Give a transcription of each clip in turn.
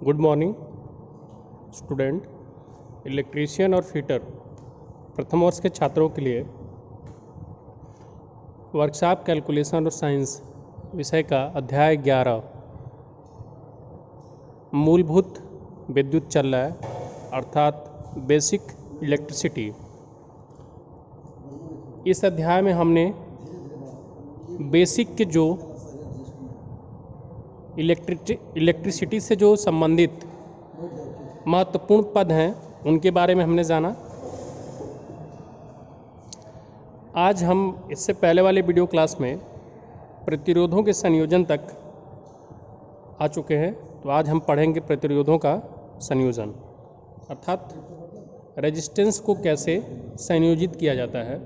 Good morning student. Electrician और fitter प्रथम वर्ष के छात्रों के लिए वर्कशॉप कैलकुलेशन और साइंस विषय का अध्याय 11 मूलभूत विद्युत चल्य अर्थात बेसिक इलेक्ट्रिसिटी। इस अध्याय में हमने बेसिक के जो इलेक्ट्रिसिटी से जो संबंधित महत्वपूर्ण पद हैं उनके बारे में हमने जाना। आज हम इससे पहले वाले वीडियो क्लास में प्रतिरोधों के संयोजन तक आ चुके हैं, तो आज हम पढ़ेंगे प्रतिरोधों का संयोजन अर्थात रेजिस्टेंस को कैसे संयोजित किया जाता है।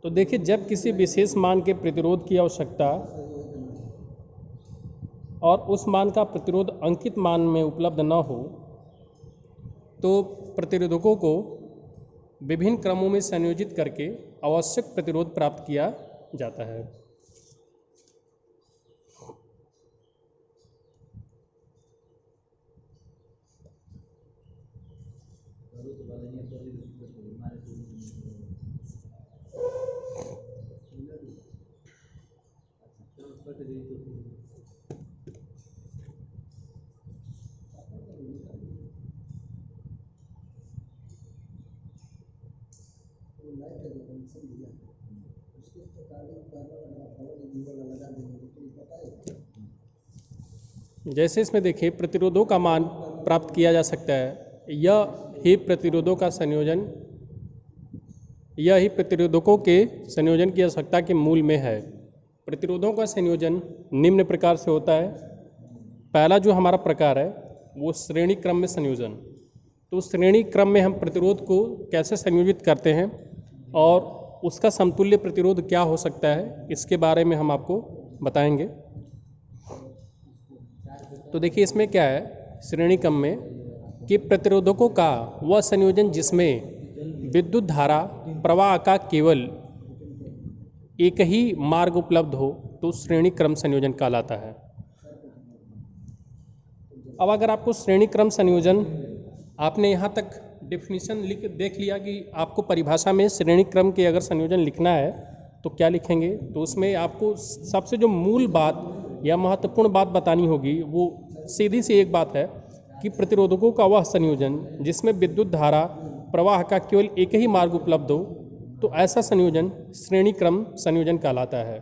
तो देखिए, जब किसी विशेष मान के प्रतिरोध की आवश्यकता और उस मान का प्रतिरोध अंकित मान में उपलब्ध न हो तो प्रतिरोधकों को विभिन्न क्रमों में संयोजित करके आवश्यक प्रतिरोध प्राप्त किया जाता है। जैसे इसमें देखिए, प्रतिरोधों का मान प्राप्त किया जा सकता है। यह ही प्रतिरोधों का संयोजन, यह ही प्रतिरोधकों के संयोजन की आवश्यकता के मूल में है। प्रतिरोधों का संयोजन निम्न प्रकार से होता है। पहला जो हमारा प्रकार है वो श्रेणी क्रम में संयोजन। तो श्रेणी क्रम में हम प्रतिरोध को कैसे संयोजित करते हैं और उसका समतुल्य प्रतिरोध क्या हो सकता है, इसके बारे में हम आपको बताएंगे। तो देखिए, इसमें क्या है श्रेणी क्रम में कि प्रतिरोधकों का वह संयोजन जिसमें विद्युत धारा प्रवाह का केवल एक ही मार्ग उपलब्ध हो तो श्रेणी क्रम संयोजन कहलाता है। अब अगर आपको श्रेणी क्रम संयोजन, आपने यहाँ तक डेफिनेशन देख लिया कि आपको परिभाषा में श्रेणी क्रम के अगर संयोजन लिखना है तो क्या लिखेंगे, तो उसमें आपको सबसे जो मूल बात या महत्वपूर्ण बात बतानी होगी वो सीधी सी एक बात है कि प्रतिरोधकों का वह संयोजन जिसमें विद्युत धारा प्रवाह का केवल एक ही मार्ग उपलब्ध हो तो ऐसा संयोजन श्रेणी क्रम संयोजन कहलाता है।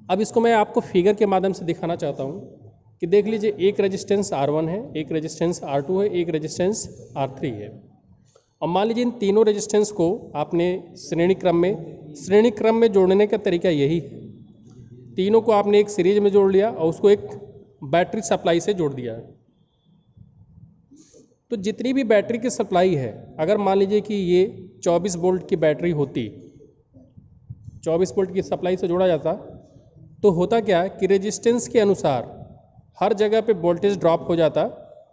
अब इसको मैं आपको फिगर के माध्यम से दिखाना चाहता हूँ कि देख लीजिए, एक रेजिस्टेंस R1 है, एक रेजिस्टेंस R2 है, एक रेजिस्टेंस R3 है। और मान लीजिए इन तीनों रेजिस्टेंस को आपने श्रेणी क्रम में जोड़ने का तरीका यही है। तीनों को आपने एक सीरीज में जोड़ लिया और उसको एक बैटरी सप्लाई से जोड़ दिया। तो जितनी भी बैटरी की सप्लाई है, अगर मान लीजिए कि ये 24 वोल्ट की बैटरी होती, 24 वोल्ट की सप्लाई से जोड़ा जाता, तो होता क्या कि रेजिस्टेंस के अनुसार हर जगह पे वोल्टेज ड्रॉप हो जाता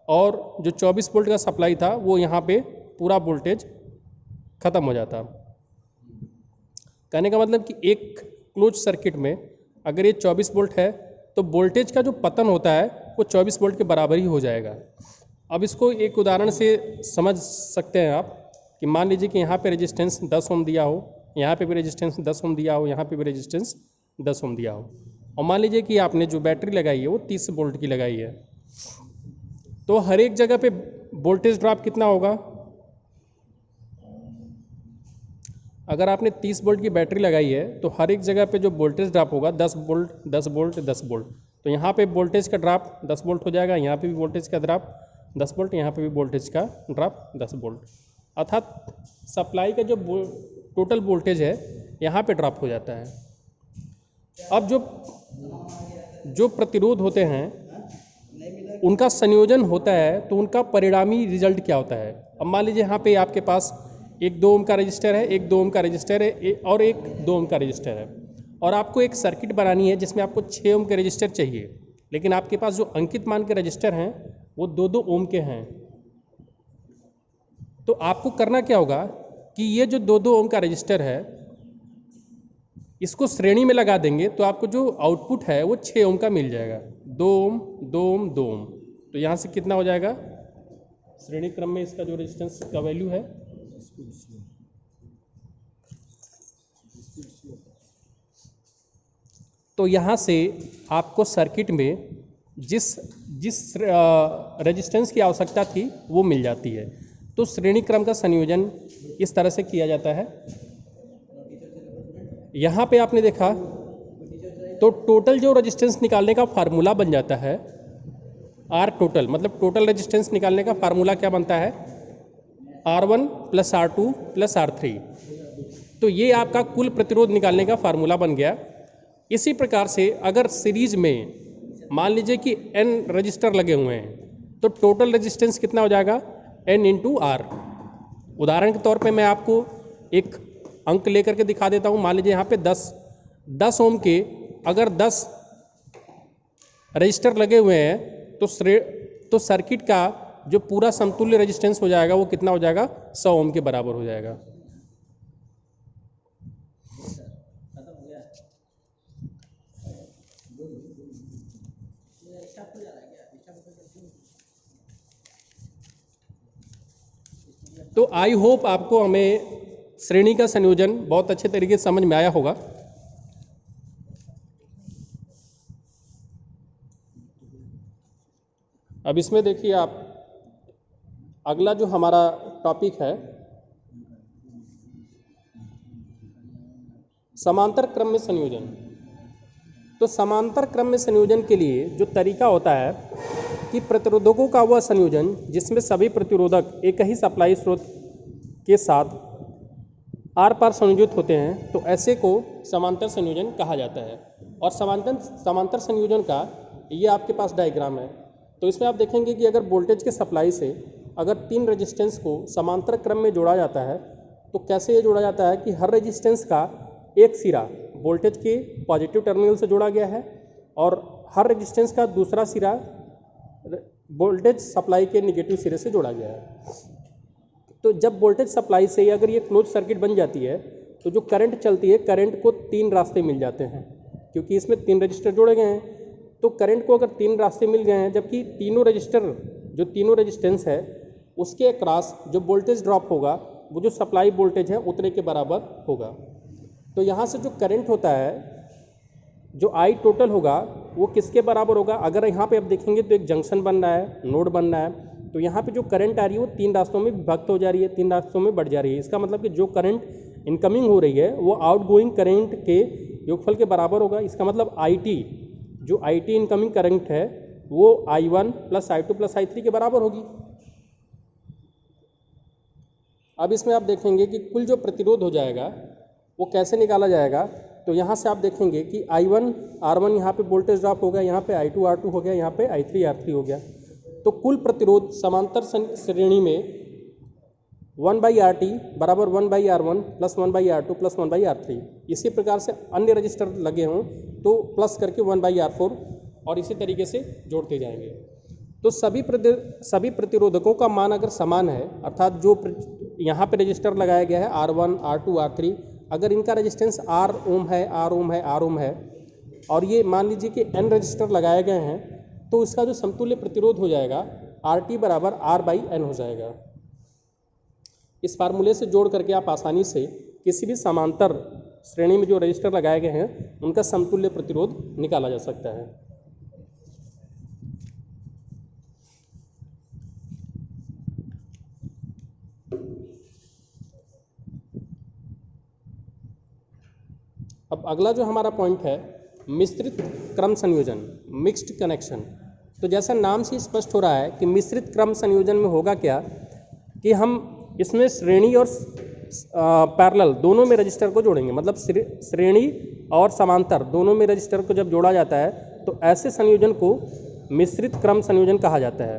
और जो 24 वोल्ट का सप्लाई था वो यहाँ पे पूरा वोल्टेज ख़त्म हो जाता। कहने का मतलब कि एक क्लोज सर्किट में अगर ये 24 वोल्ट है तो वोल्टेज का जो पतन होता है वो 24 वोल्ट के बराबर ही हो जाएगा। अब इसको एक उदाहरण से समझ सकते हैं आप कि मान लीजिए कि यहाँ पे रेजिस्टेंस 10 ओम दिया हो, यहाँ पे भी रेजिस्टेंस 10 ओम दिया हो, यहाँ पे भी रेजिस्टेंस 10 ओम दिया हो, और मान लीजिए कि आपने जो बैटरी लगाई है वो 30 वोल्ट की लगाई है, तो हर एक जगह पे वोल्टेज ड्रॉप कितना होगा। अगर आपने 30 वोल्ट की बैटरी लगाई है तो हर एक जगह पे जो वोल्टेज ड्रॉप होगा 10 वोल्ट 10 वोल्ट 10 वोल्ट, तो यहाँ पे वोल्टेज का ड्रॉप 10 वोल्ट हो जाएगा, यहाँ पे भी वोल्टेज का ड्रॉप 10 वोल्ट, यहाँ पे भी वोल्टेज का ड्रॉप 10 वोल्ट। अर्थात सप्लाई का जो टोटल वोल्टेज है यहाँ पे ड्रॉप हो जाता है। अब जो प्रतिरोध होते हैं उनका संयोजन होता है तो उनका परिणामी रिजल्ट क्या होता है। अब मान लीजिए यहाँ पे आपके पास एक 2 ओम का रजिस्टर है, एक 2 ओम का रजिस्टर है और एक 2 ओम का रजिस्टर है, और आपको एक सर्किट बनानी है जिसमें आपको 6 ओम के रजिस्टर चाहिए, लेकिन आपके पास जो अंकित मान के रजिस्टर हैं वो 2-2 ओम के हैं। तो आपको करना क्या होगा कि ये जो 2-2 ओम का रजिस्टर है इसको श्रेणी में लगा देंगे तो आपको जो आउटपुट है वो 6 ओम का मिल जाएगा। 2 ओम 2 ओम 2 ओम। तो यहाँ से कितना हो जाएगा श्रेणी क्रम में इसका जो रेजिस्टेंस का वैल्यू है, तो यहाँ से आपको सर्किट में जिस जिस रेजिस्टेंस की आवश्यकता थी वो मिल जाती है। तो श्रेणी क्रम का संयोजन इस तरह से किया जाता है। यहाँ पे आपने देखा तो टोटल जो रेजिस्टेंस निकालने का फार्मूला बन जाता है आर टोटल, मतलब टोटल रेजिस्टेंस निकालने का फार्मूला क्या बनता है, R1 + R2 + R3। तो ये आपका कुल प्रतिरोध निकालने का फार्मूला बन गया। इसी प्रकार से अगर सीरीज में मान लीजिए कि n रजिस्टर लगे हुए हैं तो टोटल रेजिस्टेंस कितना हो जाएगा, n × R। उदाहरण के तौर पे मैं आपको एक अंक लेकर के दिखा देता हूँ। मान लीजिए यहाँ पे 10 ओम के अगर 10 रजिस्टर लगे हुए हैं तो सर्किट का जो पूरा समतुल्य रेजिस्टेंस हो जाएगा वो कितना हो जाएगा, 100 ओम के बराबर हो जाएगा। तो आई होप आपको हमें श्रेणी का संयोजन बहुत अच्छे तरीके से समझ में आया होगा। अब इसमें देखिए आप, अगला जो हमारा टॉपिक है समांतर क्रम में संयोजन। तो समांतर क्रम में संयोजन के लिए जो तरीका होता है कि प्रतिरोधकों का वह संयोजन जिसमें सभी प्रतिरोधक एक ही सप्लाई स्रोत के साथ आर पार संयोजित होते हैं, तो ऐसे को समांतर संयोजन कहा जाता है। और समांतर संयोजन का ये आपके पास डायग्राम है। तो इसमें आप देखेंगे कि अगर वोल्टेज के सप्लाई से अगर 3 रेजिस्टेंस को समांतर क्रम में जोड़ा जाता है तो कैसे ये जोड़ा जाता है कि हर रेजिस्टेंस का एक सिरा वोल्टेज के पॉजिटिव टर्मिनल से जोड़ा गया है और हर रेजिस्टेंस का दूसरा सिरा वोल्टेज सप्लाई के निगेटिव सिरे से जोड़ा गया है। तो जब वोल्टेज सप्लाई से अगर ये क्लोज सर्किट बन जाती है तो जो करंट चलती है, करंट को 3 रास्ते मिल जाते हैं क्योंकि इसमें 3 रजिस्टर जोड़े गए हैं। तो करंट को अगर 3 रास्ते मिल गए हैं, जबकि तीनों रेजिस्टेंस है उसके अक्रॉस जो वोल्टेज ड्रॉप होगा वो जो सप्लाई वोल्टेज है उतने के बराबर होगा। तो यहाँ से जो करंट होता है, जो आई टोटल होगा वो किसके बराबर होगा, अगर यहाँ पे आप देखेंगे तो एक जंक्शन बन रहा है, नोड बन रहा है। तो यहाँ पे जो करंट आ रही है वो 3 रास्तों में विभक्त हो जा रही है, 3 रास्तों में बढ़ जा रही है। इसका मतलब कि जो करंट इनकमिंग हो रही है वो आउटगोइंग करंट के योगफल के बराबर होगा। इसका मतलब जो IT इनकमिंग करंट है वो I1 + I2 + I3 के बराबर होगी। अब इसमें आप देखेंगे कि कुल जो प्रतिरोध हो जाएगा वो कैसे निकाला जाएगा। तो यहाँ से आप देखेंगे कि I1 R1 यहाँ पे वोल्टेज ड्रॉप हो गया, यहाँ पे I2 R2 हो गया, यहाँ पे I3 R3 हो गया। तो कुल प्रतिरोध समांतर श्रेणी में 1/RT बराबर 1/R1 + 1/R2 + 1/R3। इसी प्रकार से अन्य रजिस्टर लगे हों तो प्लस करके 1/R4 और इसी तरीके से जोड़ते जाएंगे। तो सभी प्रतिरोधकों का मान अगर समान है, अर्थात जो यहाँ पे रजिस्टर लगाया गया है R1 R2 R3, अगर इनका रेजिस्टेंस R ओम है, R ओम है, R ओम है और ये मान लीजिए कि N रजिस्टर लगाए गए हैं, तो इसका जो समतुल्य प्रतिरोध हो जाएगा RT बराबर R/N हो जाएगा। इस फार्मूले से जोड़ करके आप आसानी से किसी भी समांतर श्रेणी में जो रजिस्टर लगाए गए हैं उनका समतुल्य प्रतिरोध निकाला जा सकता है। अब अगला जो हमारा पॉइंट है मिश्रित क्रम संयोजन, मिक्स्ड कनेक्शन। तो जैसा नाम से स्पष्ट हो रहा है कि मिश्रित क्रम संयोजन में होगा क्या कि हम इसमें श्रेणी और पैरेलल दोनों में रजिस्टर को जोड़ेंगे। मतलब श्रेणी और समांतर दोनों में रजिस्टर को जब जोड़ा जाता है तो ऐसे संयोजन को मिश्रित क्रम संयोजन कहा जाता है।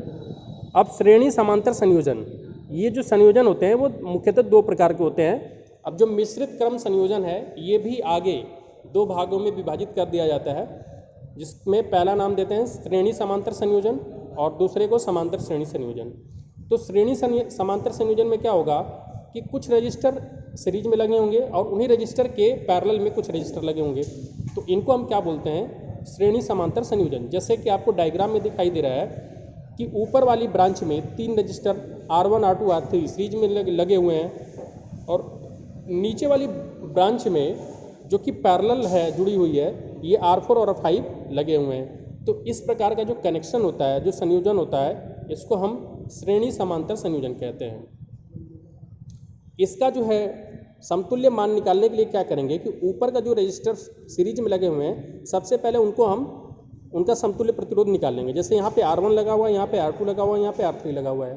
अब श्रेणी समांतर संयोजन, ये जो संयोजन होते हैं वो मुख्यतः 2 प्रकार के होते हैं। अब जो मिश्रित क्रम संयोजन है ये भी आगे 2 भागों में विभाजित कर दिया जाता है, जिसमें पहला नाम देते हैं श्रेणी समांतर संयोजन और दूसरे को समांतर श्रेणी संयोजन। तो श्रेणी समांतर संयोजन में क्या होगा कि कुछ रजिस्टर सीरीज में लगे होंगे और उन्हीं रजिस्टर के पैरेलल में कुछ रजिस्टर लगे होंगे, तो इनको हम क्या बोलते हैं, श्रेणी समांतर संयोजन। जैसे कि आपको डायग्राम में दिखाई दे रहा है कि ऊपर वाली ब्रांच में 3 register R1 R2 R3 series में लगे हुए हैं और नीचे वाली ब्रांच में जो कि पैरेलल है, जुड़ी हुई है, ये R4 और R5 लगे हुए हैं। तो इस प्रकार का जो कनेक्शन होता है, जो संयोजन होता है, इसको हम श्रेणी समांतर संयोजन कहते हैं। इसका जो है समतुल्य मान निकालने के लिए क्या करेंगे कि ऊपर का जो रजिस्टर सीरीज में लगे हुए हैं, सबसे पहले उनको हम उनका समतुल्य प्रतिरोध निकालेंगे। जैसे यहाँ पे R1 लगा हुआ है, यहाँ पे R2 लगा हुआ है, यहाँ पे R3 लगा हुआ है,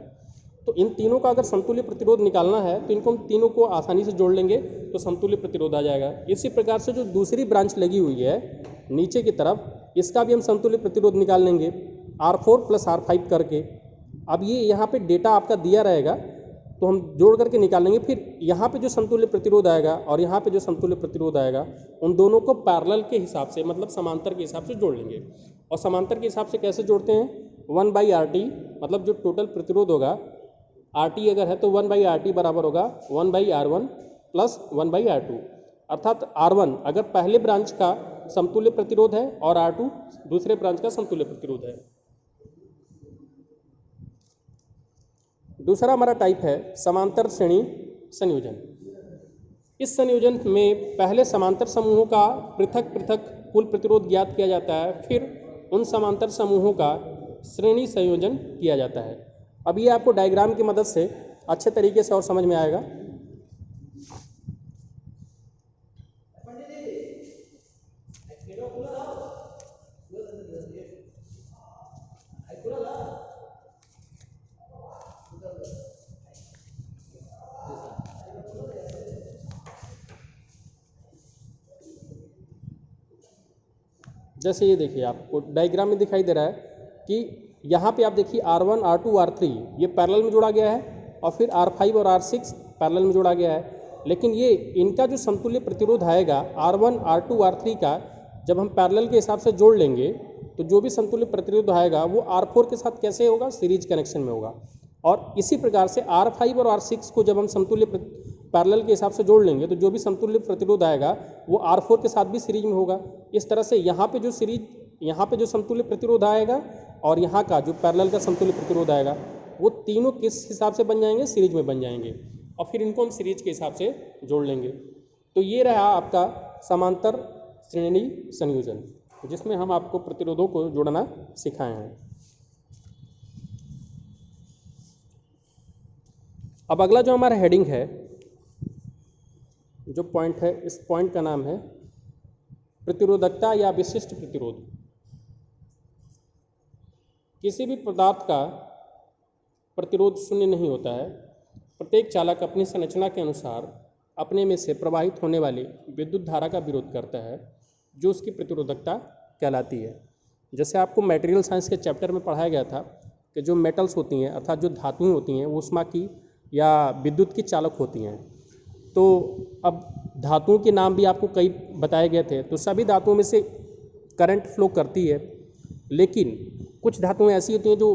तो इन तीनों का अगर समतुल्य प्रतिरोध निकालना है तो इनको हम तीनों को आसानी से जोड़ लेंगे तो समतुल्य प्रतिरोध आ जाएगा। इसी प्रकार से जो दूसरी ब्रांच लगी हुई है नीचे की तरफ, इसका भी हम समतुल्य प्रतिरोध निकाल लेंगे R4 + R5 करके। अब ये यहाँ पे डेटा आपका दिया रहेगा तो हम जोड़ करके निकाल लेंगे। फिर यहाँ पे जो समतुल्य प्रतिरोध आएगा और यहाँ पे जो समतुल्य प्रतिरोध आएगा, उन दोनों को पैरेलल के हिसाब से, मतलब समांतर के हिसाब से जोड़ लेंगे। और समांतर के हिसाब से कैसे जोड़ते हैं, 1/RT, मतलब जो टोटल प्रतिरोध होगा, RT अगर है तो 1/RT बराबर होगा 1/R1 + 1/R2। अर्थात R1 अगर पहले ब्रांच का समतुल्य प्रतिरोध है और R2 दूसरे ब्रांच का समतुल्य प्रतिरोध है। दूसरा हमारा टाइप है समांतर श्रेणी संयोजन। इस संयोजन में पहले समांतर समूहों का पृथक पृथक कुल प्रतिरोध ज्ञात किया जाता है, फिर उन समांतर समूहों का श्रेणी संयोजन किया जाता है। अब ये आपको डायग्राम की मदद से अच्छे तरीके से और समझ में आएगा। जैसे ये देखिए, आपको डायग्राम में दिखाई दे रहा है कि यहाँ पे आप देखिए R1 R2 R3 ये पैरेलल में जोड़ा गया है और फिर R5 और R6 पैरेलल में जोड़ा गया है। लेकिन ये इनका जो समतुल्य प्रतिरोध आएगा R1 R2 R3 का, जब हम पैरेलल के हिसाब से जोड़ लेंगे तो जो भी समतुल्य प्रतिरोध आएगा वो R4 के साथ कैसे होगा, सीरीज कनेक्शन में होगा। और इसी प्रकार से R5 और R6 को जब हम समतुल्य पैरेलल के हिसाब से जोड़ लेंगे तो जो भी समतुल्य प्रतिरोध आएगा वो R4 के साथ भी सीरीज में होगा। इस तरह से यहाँ पे जो यहाँ पे जो समतुल्य प्रतिरोध आएगा और यहाँ का जो पैरेलल का समतुल्य प्रतिरोध आएगा, वो तीनों किस हिसाब से बन जाएंगे, सीरीज में बन जाएंगे, और फिर इनको हम सीरीज के हिसाब से जोड़ लेंगे। तो ये रहा आपका समांतर श्रेणी संयोजन, जिसमें हम आपको प्रतिरोधों को जोड़ना सिखाए हैं। अब अगला जो हमारा हेडिंग है, जो पॉइंट है, इस पॉइंट का नाम है प्रतिरोधकता या विशिष्ट प्रतिरोध। किसी भी पदार्थ का प्रतिरोध शून्य नहीं होता है। प्रत्येक चालक अपनी संरचना के अनुसार अपने में से प्रवाहित होने वाली विद्युत धारा का विरोध करता है, जो उसकी प्रतिरोधकता कहलाती है। जैसे आपको मटेरियल साइंस के चैप्टर में पढ़ाया गया था कि जो मेटल्स होती हैं, अर्थात जो धातुएं होती हैं, वो ऊष्मा की या विद्युत की चालक होती हैं। तो अब धातुओं के नाम भी आपको कई बताए गए थे। तो सभी धातुओं में से करंट फ्लो करती है, लेकिन कुछ धातुएं ऐसी होती हैं जो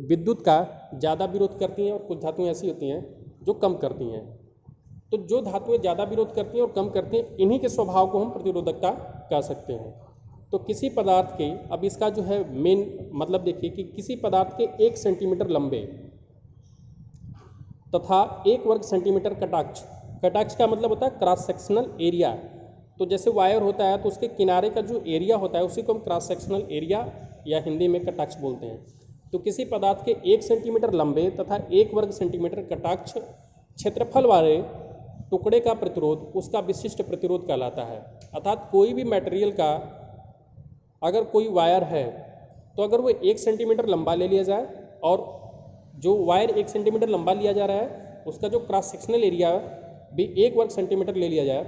विद्युत का ज़्यादा विरोध करती हैं और कुछ धातुएं ऐसी होती हैं जो कम करती हैं। तो जो धातुएं ज़्यादा विरोध करती हैं और कम करती हैं, इन्हीं के स्वभाव को हम प्रतिरोधकता कह सकते हैं। तो किसी पदार्थ के, अब इसका जो है मेन मतलब देखिए कि किसी पदार्थ के 1 सेंटीमीटर लंबे तथा 1 वर्ग सेंटीमीटर कटाक्ष, कटाक्ष का मतलब होता है क्रॉस सेक्शनल एरिया। तो जैसे वायर होता है तो उसके किनारे का जो एरिया होता है उसी को हम क्रॉस सेक्शनल एरिया या हिंदी में कटाक्ष बोलते हैं। तो किसी पदार्थ के 1 सेंटीमीटर लंबे तथा 1 वर्ग सेंटीमीटर कटाक्ष क्षेत्रफल वाले टुकड़े का प्रतिरोध उसका विशिष्ट प्रतिरोध कहलाता है। अर्थात कोई भी मटेरियल का अगर कोई वायर है तो अगर वो 1 सेंटीमीटर लंबा ले लिया जाए और जो वायर 1 सेंटीमीटर लंबा लिया जा रहा है उसका जो क्रॉस सेक्शनल एरिया भी 1 वर्ग सेंटीमीटर ले लिया जाए,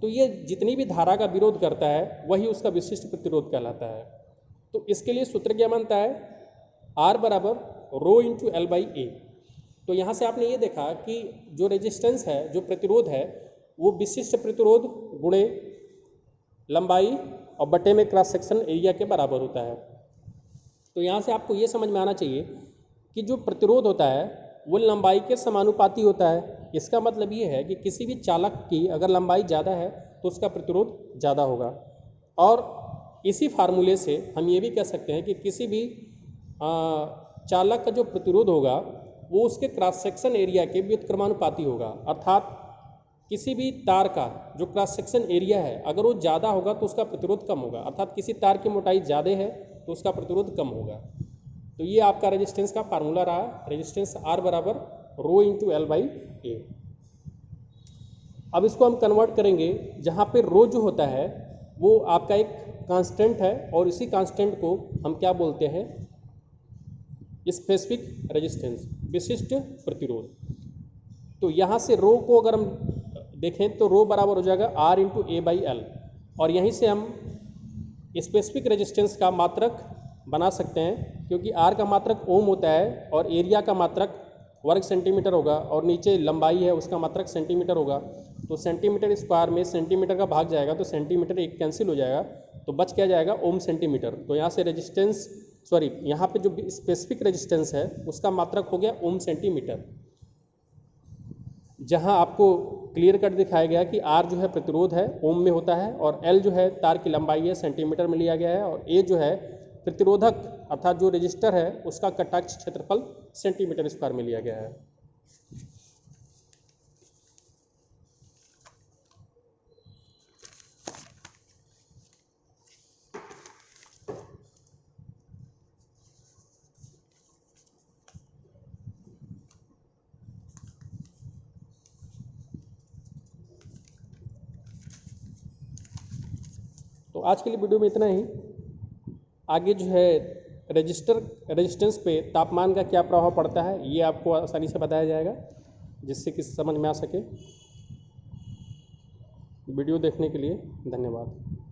तो ये जितनी भी धारा का विरोध करता है वही उसका विशिष्ट प्रतिरोध कहलाता है। तो इसके लिए सूत्र क्या बनता है, R बराबर रो इंटू L बाई ए। तो यहाँ से आपने ये देखा कि जो रेजिस्टेंस है, जो प्रतिरोध है, वो विशिष्ट प्रतिरोध गुणे लंबाई और बटे में क्रॉस सेक्शन एरिया के बराबर होता है। तो यहाँ से आपको ये समझ में आना चाहिए कि जो प्रतिरोध होता है वो लंबाई के समानुपाती होता है। इसका मतलब ये है कि किसी भी चालक की अगर लंबाई ज़्यादा है तो उसका प्रतिरोध ज़्यादा होगा। और इसी फार्मूले से हम ये भी कह सकते हैं कि किसी भी चालक का जो प्रतिरोध होगा वो उसके क्रॉस सेक्शन एरिया के व्युत्क्रमानुपाती होगा। अर्थात किसी भी तार का जो क्रॉस सेक्शन एरिया है अगर वो ज़्यादा होगा तो उसका प्रतिरोध कम होगा। अर्थात किसी तार की मोटाई ज़्यादा है तो उसका प्रतिरोध कम होगा। तो ये आपका रेजिस्टेंस का फार्मूला रहा, रेजिस्टेंस R बराबर रो इंटू एल बाई ए। अब इसको हम कन्वर्ट करेंगे, जहाँ पे रो जो होता है वो आपका एक कांस्टेंट है और इसी कांस्टेंट को हम क्या बोलते हैं, स्पेसिफिक रेजिस्टेंस, विशिष्ट प्रतिरोध। तो यहाँ से रो को अगर हम देखें तो रो बराबर हो जाएगा R into A by L, और यहीं से हम स्पेसिफिक रेजिस्टेंस का मात्रक बना सकते हैं, क्योंकि R का मात्रक ओम होता है और एरिया का मात्रक वर्ग सेंटीमीटर होगा और नीचे लंबाई है उसका मात्रक सेंटीमीटर होगा। तो सेंटीमीटर स्क्वायर में सेंटीमीटर का भाग जाएगा तो सेंटीमीटर एक कैंसिल हो जाएगा, तो बच क्या जाएगा ओम सेंटीमीटर। तो यहाँ से रेजिस्टेंस यहाँ पे जो स्पेसिफिक रेजिस्टेंस है उसका मात्रक हो गया ओम सेंटीमीटर, जहाँ आपको क्लियर कट दिखाया गया कि R जो है प्रतिरोध है ओम में होता है, और L जो है तार की लंबाई है सेंटीमीटर में लिया गया है, और A जो है प्रतिरोधक अर्थात जो रजिस्टर है उसका कटाक्ष क्षेत्रफल सेंटीमीटर स्क्वायर में लिया गया है। तो आज के लिए वीडियो में इतना ही। आगे जो है रेजिस्टेंस पे तापमान का क्या प्रभाव पड़ता है ये आपको आसानी से बताया जाएगा, जिससे कि समझ में आ सके। वीडियो देखने के लिए धन्यवाद।